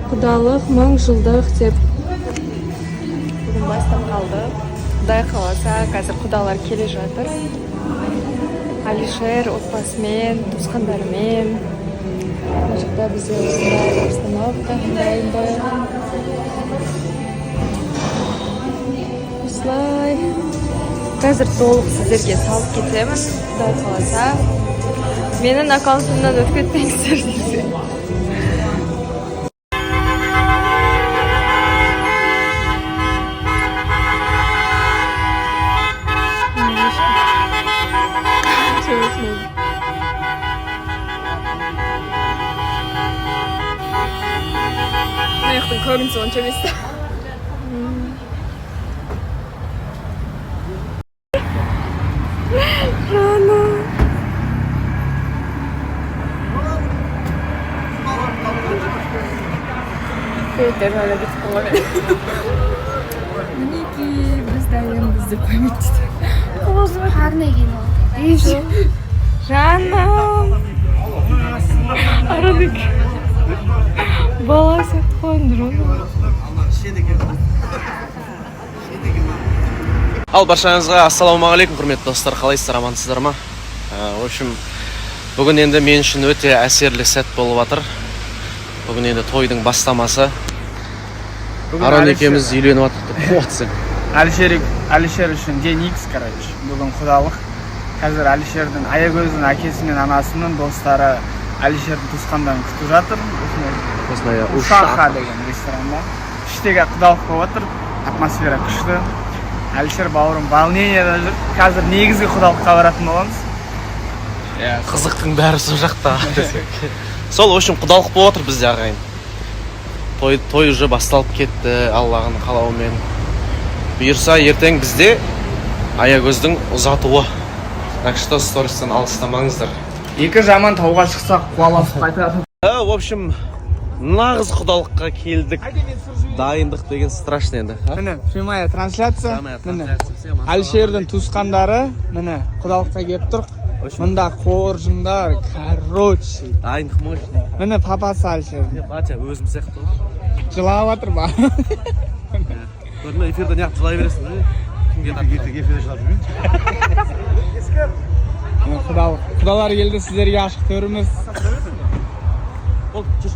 Құдалық 1000 жылдық деп. Бүгін бастап қалды. Құдай қаласа, қазір құдалар келе жатыр. Алишер отбасымен, туысқандарымен. Мына жақта бізде осындай обстановка дайынды. Осылай. Қазір толық сіздерге салып кетемін. Құдай қаласа. Менің аккаунтымнан өтіп кетпеңіздер десе. Мына көрінісі онша емес. Рано. Көйтер әлі бітіп қала бер. Мінеки, біз дайын бізді қоймайды дейді. Қозы қарны екен ол. Жаным. Арадық. Бала сияқты қойындыр оны. Ал баршаңызға ассалаумағалейкум, құрметті достар, қалайсыздар, амансыздар ма? В общем, бүгін енді мен үшін өте әсерлі сәт болып жатыр. Бүгін енді тойдың бастамасы. Арон екеуміз үйленіп жатыр. Қуатсың. Алишер үшін день X, короче. Бүгін құдалық. Қазір Алишердің Аягөздің әкесі мен анасының достары Алишердің туысқандарын күтіп жатыр. Осындай Ушаха деген ресторанда. Іштегі құдалық болып жатыр. Атмосфера күшті. Алишер бауырым волнениеда жүр. Қазір негізгі құдалыққа баратын боламыз. Қызықтың бәрі сол жақта. Сол, в общем, құдалық болып отыр бізде ағайын. Той уже басталып кетті, Аллахның қалауымен. Бұйырса, ертең бізде Аягөздің ұзатуы. Так что стористен алыстамаңыздар. Екі жаман тауға шықсақ, қуаласып қайтады. В общем, нағыз құдалыққа келдік. Дайындық деген страшный енді. Міне, прямая трансляция. Алишердің туысқандары, міне, құдалыққа келіп тұр. Мында қоржындар, короче. Дайындық мощный. Міне папасы Алишердің. Батя, өзім сияқты. Жылап жатыр ба? Көрдім, эфирді неғып жылай бересің, кімге эфирді жылап жүрмейді? Құдалар келді, сіздерге ашық төріміз. Ол, жүр.